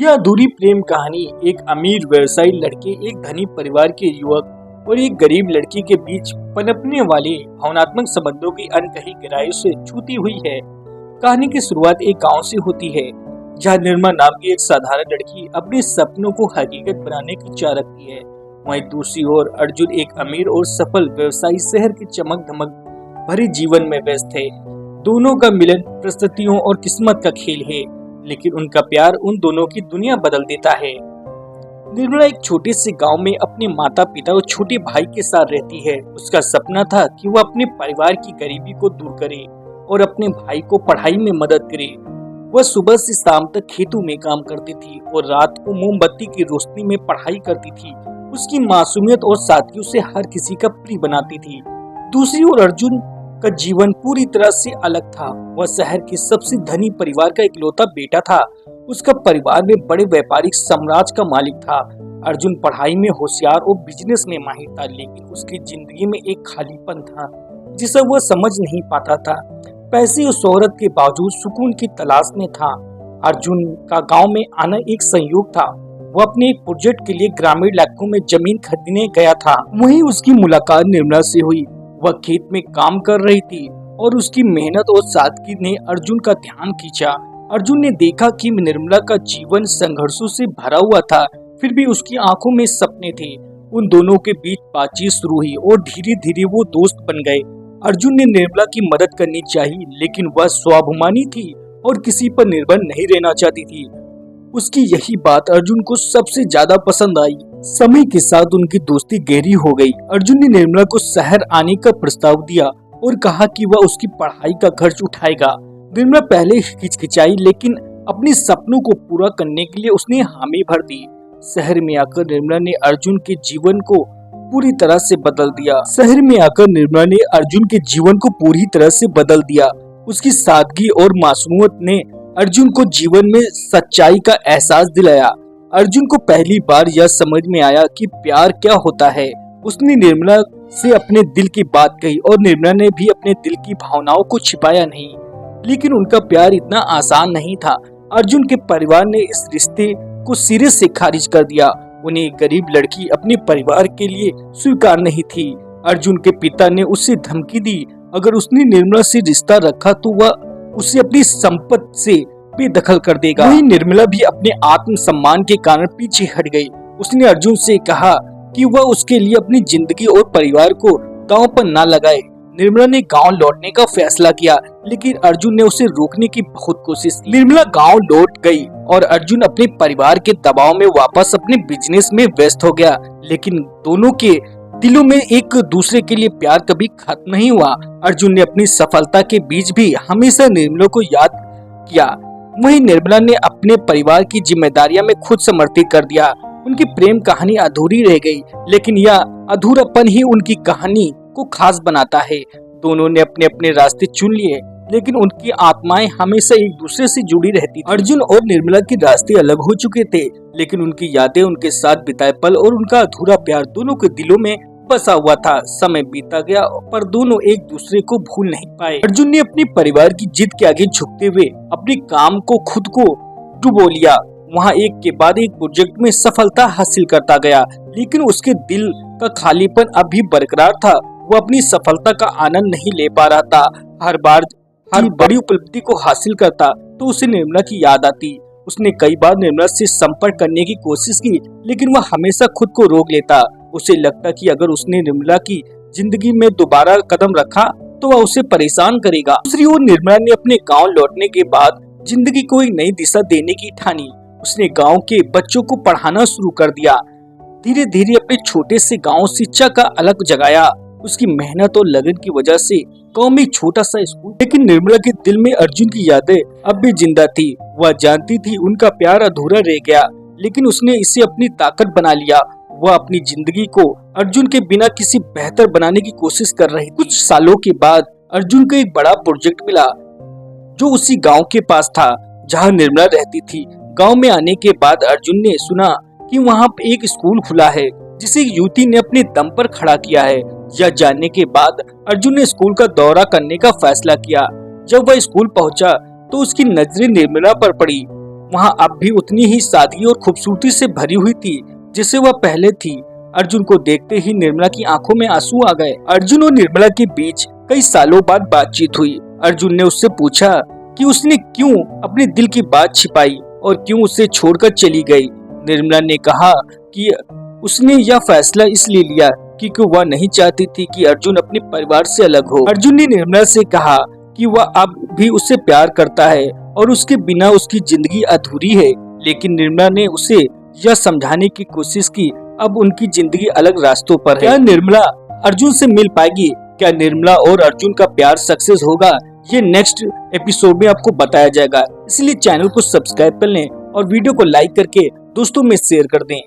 यह अधूरी प्रेम कहानी एक अमीर व्यवसायी लड़के, एक धनी परिवार के युवक और एक गरीब लड़की के बीच पनपने वाले भावनात्मक संबंधों की अनकही गहराई से छूती हुई है। कहानी की शुरुआत एक गांव से होती है, जहां निर्मा नाम की एक साधारण लड़की अपने सपनों को हकीकत बनाने की चाह रखती है। वहीं दूसरी ओर अर्जुन एक अमीर और सफल व्यवसायी शहर की चमक धमक भरे जीवन में व्यस्त है। दोनों का मिलन परिस्थितियों और किस्मत का खेल है, लेकिन उनका प्यार उन दोनों की दुनिया बदल देता है। निर्मला एक छोटे से गांव में अपने माता पिता और छोटे भाई के साथ रहती है। उसका सपना था कि वह अपने परिवार की गरीबी को दूर करे और अपने भाई को पढ़ाई में मदद करे। वह सुबह से शाम तक खेतों में काम करती थी और रात को मोमबत्ती की रोशनी में पढ़ाई करती थी। उसकी मासूमियत और साथियों से हर किसी का प्रिय बनाती थी। दूसरी ओर अर्जुन का जीवन पूरी तरह से अलग था। वह शहर के सबसे धनी परिवार का इकलौता बेटा था। उसका परिवार में बड़े व्यापारिक साम्राज्य का मालिक था। अर्जुन पढ़ाई में होशियार और बिजनेस में माहिर था, लेकिन उसकी जिंदगी में एक खालीपन था जिसे वह समझ नहीं पाता था। पैसे और शोहरत के बावजूद सुकून की तलाश में था। अर्जुन का गांव में आना एक संयोग था। वह अपने एक प्रोजेक्ट के लिए ग्रामीण इलाकों में जमीन खरीदने गया था। वहीं उसकी मुलाकात निर्मला से हुई। वह खेत में काम कर रही थी और उसकी मेहनत और सादगी ने अर्जुन का ध्यान खींचा। अर्जुन ने देखा कि निर्मला का जीवन संघर्षों से भरा हुआ था, फिर भी उसकी आंखों में सपने थे। उन दोनों के बीच बातचीत शुरू हुई और धीरे धीरे वो दोस्त बन गए। अर्जुन ने निर्मला की मदद करनी चाहिए, लेकिन वह स्वाभिमानी थी और किसी पर निर्भर नहीं रहना चाहती थी। उसकी यही बात अर्जुन को सबसे ज्यादा पसंद आई। समय के साथ उनकी दोस्ती गहरी हो गई। अर्जुन ने निर्मला को शहर आने का प्रस्ताव दिया और कहा कि वह उसकी पढ़ाई का खर्च उठाएगा। निर्मला पहले हिचकिचाई, लेकिन अपने सपनों को पूरा करने के लिए उसने हामी भर दी। शहर में आकर निर्मला ने अर्जुन के जीवन को पूरी तरह से बदल दिया। उसकी सादगी और मासूमियत ने अर्जुन को जीवन में सच्चाई का एहसास दिलाया। अर्जुन को पहली बार यह समझ में आया कि प्यार क्या होता है। उसने निर्मला से अपने दिल की बात कही और निर्मला ने भी अपने दिल की भावनाओं को छिपाया नहीं। लेकिन उनका प्यार इतना आसान नहीं था। अर्जुन के परिवार ने इस रिश्ते को सिरे से खारिज कर दिया। उन्हें एक गरीब लड़की अपने परिवार के लिए स्वीकार नहीं थी। अर्जुन के पिता ने उसे धमकी दी, अगर उसने निर्मला से रिश्ता रखा तो वह उसे अपनी संपत्ति से बेदखल कर देगा। वहीं निर्मला भी अपने आत्म सम्मान के कारण पीछे हट गई। उसने अर्जुन से कहा कि वह उसके लिए अपनी जिंदगी और परिवार को दांव पर न लगाए। निर्मला ने गांव लौटने का फैसला किया, लेकिन अर्जुन ने उसे रोकने की बहुत कोशिश की। निर्मला गांव लौट गई और अर्जुन अपने परिवार के दबाव में वापस अपने बिजनेस में व्यस्त हो गया। लेकिन दोनों के दिलों में एक दूसरे के लिए प्यार कभी खत्म नहीं हुआ। अर्जुन ने अपनी सफलता के बीच भी हमेशा निर्मला को याद किया। वहीं निर्मला ने अपने परिवार की जिम्मेदारियां में खुद समर्पित कर दिया। उनकी प्रेम कहानी अधूरी रह गई, लेकिन यह अधूरापन ही उनकी कहानी को खास बनाता है। दोनों ने अपने अपने रास्ते चुन लिए, लेकिन उनकी आत्माएं हमेशा एक दूसरे से जुड़ी रहती थी। अर्जुन और निर्मला के रास्ते अलग हो चुके थे, लेकिन उनकी यादें, उनके साथ बिताए पल और उनका अधूरा प्यार दोनों के दिलों में बसा हुआ था। समय बीता गया, पर दोनों एक दूसरे को भूल नहीं पाए। अर्जुन ने अपने परिवार की जिद के आगे झुकते हुए अपने काम को खुद को डुबो लिया। वहाँ एक के बाद एक प्रोजेक्ट में सफलता हासिल करता गया, लेकिन उसके दिल का खालीपन अब भी बरकरार था। वो अपनी सफलता का आनंद नहीं ले पा रहा था। हर बड़ी उपलब्धि को हासिल करता तो उसे निर्मला की याद आती। उसने कई बार निर्मला से संपर्क करने की कोशिश की, लेकिन वह हमेशा खुद को रोक लेता। उसे लगता कि अगर उसने निर्मला की जिंदगी में दोबारा कदम रखा तो वह उसे परेशान करेगा। दूसरी ओर निर्मला ने अपने गांव लौटने के बाद जिंदगी को एक नई दिशा देने की ठानी। उसने गांव के बच्चों को पढ़ाना शुरू कर दिया। धीरे धीरे अपने छोटे से गांव शिक्षा का अलग जगाया। उसकी मेहनत और लगन की वजह से गांव में छोटा सा स्कूल, लेकिन निर्मला के दिल में अर्जुन की यादें अब भी जिंदा थी। वह जानती थी उनका प्यार अधूरा रह गया, लेकिन उसने इसे अपनी ताकत बना लिया। वह अपनी जिंदगी को अर्जुन के बिना किसी बेहतर बनाने की कोशिश कर रही। कुछ सालों के बाद अर्जुन को एक बड़ा प्रोजेक्ट मिला, जो उसी गांव के पास था जहां निर्मला रहती थी। गांव में आने के बाद अर्जुन ने सुना कि वहां एक स्कूल खुला है, जिसे युवती ने अपने दम पर खड़ा किया है। यह जानने के बाद अर्जुन ने स्कूल का दौरा करने का फैसला किया। जब वह स्कूल पहुंचा तो उसकी नजरें निर्मला पर पड़ी। वहाँ अब भी उतनी ही सादगी और खूबसूरती से भरी हुई थी जैसे वह पहले थी। अर्जुन को देखते ही निर्मला की आंखों में आंसू आ गए। अर्जुन और निर्मला के बीच कई सालों बाद बातचीत हुई। अर्जुन ने उससे पूछा कि उसने क्यों अपने दिल की बात छिपाई और क्यों उसे छोड़कर चली गई। निर्मला ने कहा कि उसने यह फैसला इसलिए लिया क्योंकि वह नहीं चाहती थी कि अर्जुन अपने परिवार से अलग हो। अर्जुन ने निर्मला से कहा कि वह अब भी उससे प्यार करता है और उसके बिना उसकी जिंदगी अधूरी है, लेकिन निर्मला ने उसे यह समझाने की कोशिश की अब उनकी जिंदगी अलग रास्तों पर है। क्या निर्मला अर्जुन से मिल पाएगी? क्या निर्मला और अर्जुन का प्यार सक्सेस होगा? ये नेक्स्ट एपिसोड में आपको बताया जाएगा, इसलिए चैनल को सब्सक्राइब कर लें और वीडियो को लाइक करके दोस्तों में शेयर कर दें।